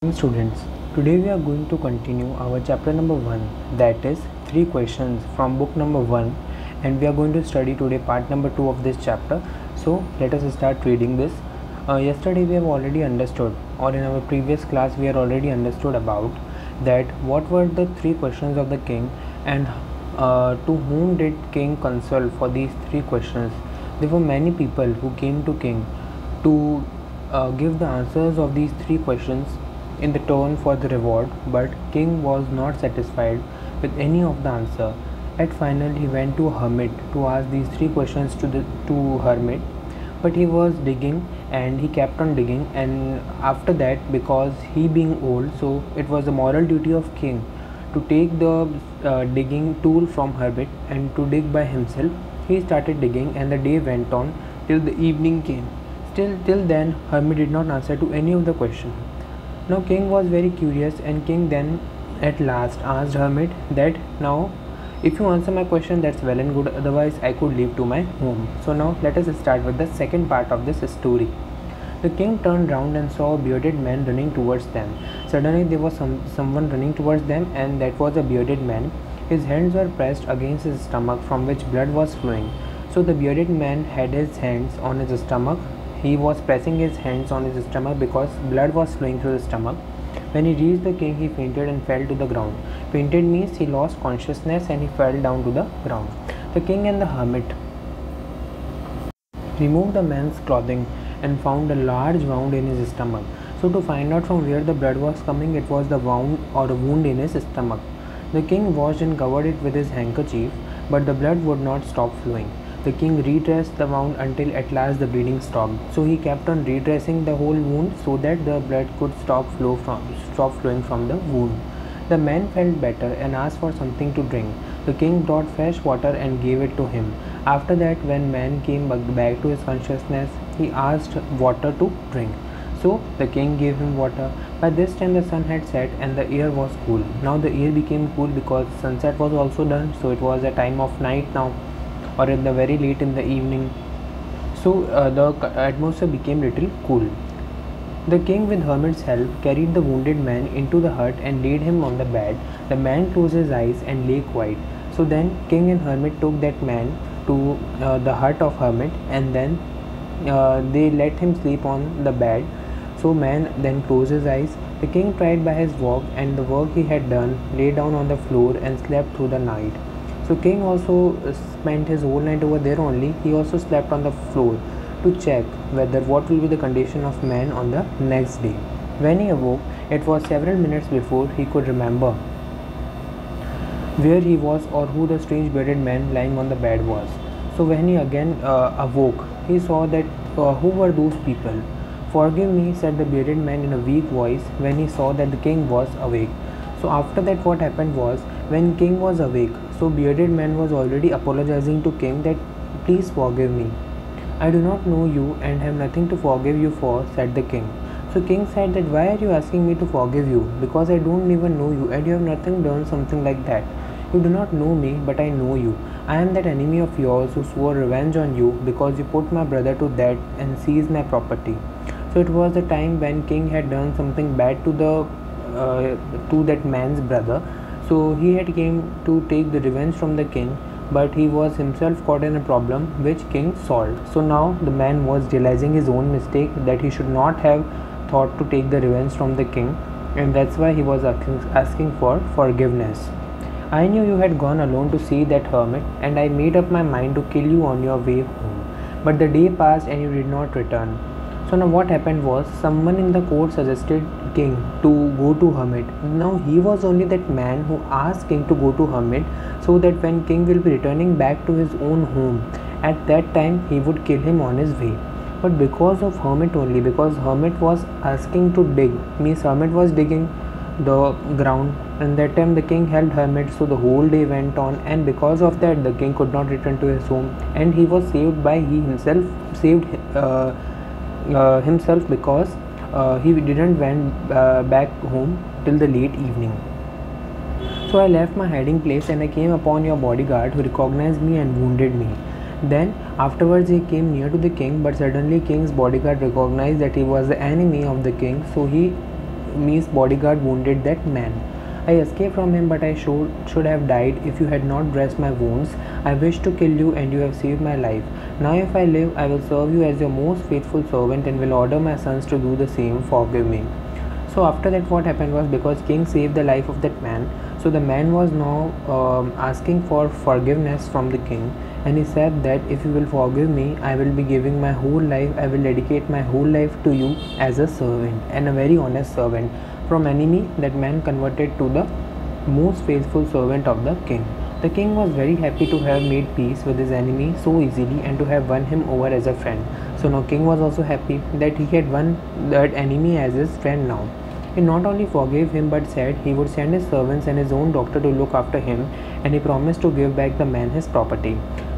Students, today we are going to continue our chapter number 1, that is 3 questions from book number 1, and we are going to study today part number 2 of this chapter. So let us start reading this. Yesterday we have already understood, or in our previous class we had already understood about that what were the 3 questions of the king, and to whom did king consult for these 3 questions. There were many people who came to king to give the answers of these 3 questions in the turn for the reward, but king was not satisfied with any of the answer. At final he went to hermit to ask these 3 questions to hermit, but he was digging and he kept on digging, and after that, because he being old, so it was the moral duty of king to take the digging tool from hermit and to dig by himself. He started digging and the day went on till the evening came. Still till then hermit did not answer to any of the questions. Now king was very curious, and king then at last asked hermit that, now if you answer my question, that's well and good, otherwise I could leave to my home. So now let us start with the second part of this story. The king turned round and saw a bearded man running towards them. Suddenly there was someone running towards them, and that was a bearded man. His hands were pressed against his stomach, from which blood was flowing. So the bearded man had his hands on his stomach. He was pressing his hands on his stomach because blood was flowing through the stomach. When he reached the king, he fainted and fell to the ground. Fainted means he lost consciousness and he fell down to the ground. The king and the hermit removed the man's clothing and found a large wound in his stomach. So to find out from where the blood was coming, it was the wound or a wound in his stomach. The king washed and covered it with his handkerchief, but the blood would not stop flowing. The king redressed the wound until at last the bleeding stopped. So he kept on redressing the whole wound so that the blood could stop flowing from the wound. The man felt better and asked for something to drink. The king brought fresh water and gave it to him. After that, when man came back to his consciousness, he asked water to drink. So the king gave him water. By this time the sun had set and the air was cool. Now the air became cool because sunset was also done, so it was a time of night now, or in the very late in the evening. So the atmosphere became little cool. The king with hermit's help carried the wounded man into the hut and laid him on the bed. The man closed his eyes and lay quiet. So then king and hermit took that man to the hut of hermit, and then they let him sleep on the bed. So man then closed his eyes. The king tried by his work, and the work he had done, lay down on the floor and slept through the night. So king also spent his whole night over there only. He also slept on the floor to check whether what will be the condition of man on the next day. When he awoke, it was several minutes before he could remember where he was or who the strange bearded man lying on the bed was. So when he again awoke, he saw that who were those people? Forgive me, said the bearded man in a weak voice when he saw that the king was awake. So after that, what happened was, when king was awake, so bearded man was already apologizing to king that, please forgive me. I do not know you and have nothing to forgive you for, said the king. So king said that, why are you asking me to forgive you? Because I don't even know you and you have nothing done something like that. You do not know me, but I know you. I am that enemy of yours who swore revenge on you because you put my brother to death and seized my property. So it was the time when king had done something bad to that man's brother. So he had came to take the revenge from the king, but he was himself caught in a problem which king solved. So now the man was realizing his own mistake, that he should not have thought to take the revenge from the king, and that's why he was asking for forgiveness. I knew you had gone alone to see that hermit, and I made up my mind to kill you on your way home. But the day passed and you did not return. So now what happened was, someone in the court suggested king to go to hermit. Now he was only that man who asked king to go to hermit, so that when king will be returning back to his own home, at that time he would kill him on his way. But because of hermit only, because hermit was asking to dig, means hermit was digging the ground, and that time the king helped hermit, so the whole day went on, and because of that the king could not return to his home, and he was saved by he himself saved himself because he didn't went back home till the late evening. So I left my hiding place and I came upon your bodyguard, who recognized me and wounded me. Then afterwards he came near to the king, but suddenly king's bodyguard recognized that he was the enemy of the king, so he me's bodyguard wounded that man. I escaped from him, but I should have died if you had not dressed my wounds. I wish to kill you, and you have saved my life. Now if I live, I will serve you as your most faithful servant and will order my sons to do the same. Forgive me." So after that, what happened was, because king saved the life of that man, so the man was now asking for forgiveness from the king, and he said that if you will forgive me, I will be giving my whole life, I will dedicate my whole life to you as a servant, and a very honest servant. From enemy, that man converted to the most faithful servant of the king. The king was very happy to have made peace with his enemy so easily and to have won him over as a friend. So now king was also happy that he had won that enemy as his friend now. He not only forgave him but said he would send his servants and his own doctor to look after him, and he promised to give back the man his property.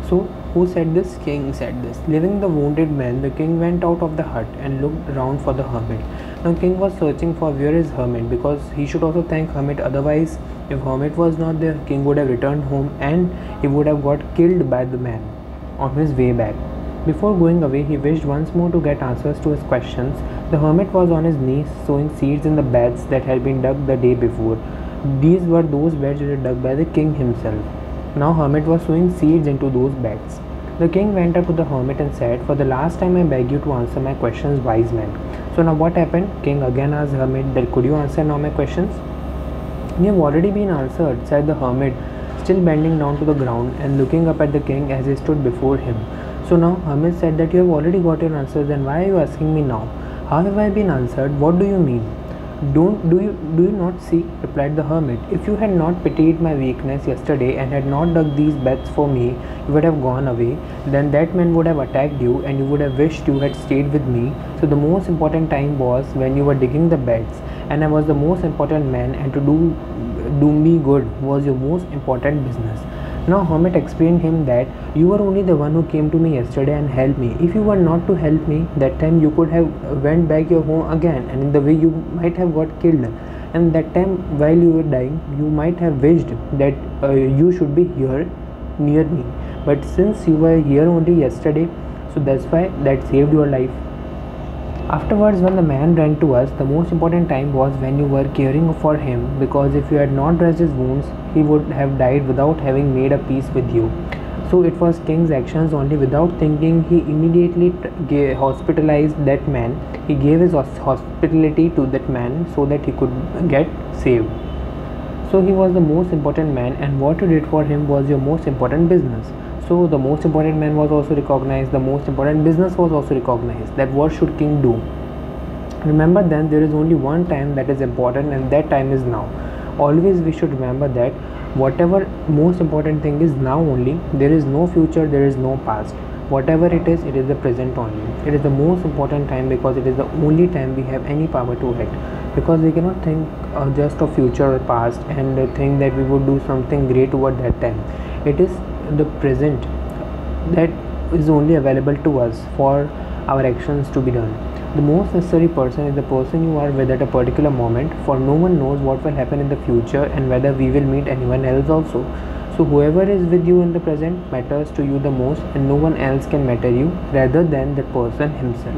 So who said this? King said this. Leaving the wounded man, the king went out of the hut and looked around for the hermit. Now king was searching for where is hermit, because he should also thank hermit, otherwise if hermit was not there, king would have returned home and he would have got killed by the man on his way back. Before going away, he wished once more to get answers to his questions. The hermit was on his knees sowing seeds in the beds that had been dug the day before. These were those beds which were dug by the king himself. Now hermit was sowing seeds into those beds. The king went up to the hermit and said, "For the last time I beg you to answer my questions, wise man." So now what happened? King again asked hermit that, "Could you answer now my questions?" "You have already been answered," said the hermit, still bending down to the ground and looking up at the king as he stood before him. So now hermit said that, "You have already got your answers, then why are you asking me now? How have I been answered? What do you mean?" Do you not see?" replied the hermit. "If you had not pitied my weakness yesterday and had not dug these beds for me, you would have gone away. Then that man would have attacked you and you would have wished you had stayed with me. So the most important time was when you were digging the beds, and I was the most important man, and to do me good was your most important business." Now hermit explained him that, "You were only the one who came to me yesterday and helped me. If you were not to help me that time, you could have went back your home again, and in the way you might have got killed. And that time while you were dying, you might have wished that you should be here near me. But since you were here only yesterday, so that's why that saved your life. Afterwards, when the man ran to us, the most important time was when you were caring for him, because if you had not dressed his wounds, he would have died without having made a peace with you." So it was king's actions only. Without thinking, he immediately hospitalized that man. He gave his hospitality to that man so that he could get saved. So he was the most important man, and what you did for him was your most important business. So the most important man was also recognized, the most important business was also recognized. That what should king do? Remember then, there is only one time that is important, and that time is now. Always we should remember that whatever most important thing is now only. There is no future, there is no past. Whatever it is the present only. It is the most important time, because it is the only time we have any power to act. Because we cannot think just of future or past and think that we would do something great toward that time. It is the present that is only available to us for our actions to be done. The most necessary person is the person you are with at a particular moment, for no one knows what will happen in the future and whether we will meet anyone else also. So whoever is with you in the present matters to you the most, and no one else can matter you rather than that person himself.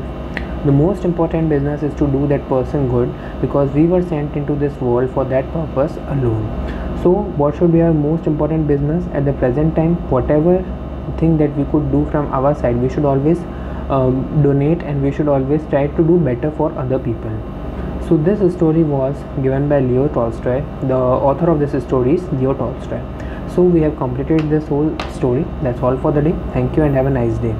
The most important business is to do that person good, because we were sent into this world for that purpose alone. So what should be our most important business at the present time? Whatever thing that we could do from our side, we should always donate, and we should always try to do better for other people. So this story was given by Leo Tolstoy. The author of this story is Leo Tolstoy. So we have completed this whole story. That's all for the day. Thank you and have a nice day.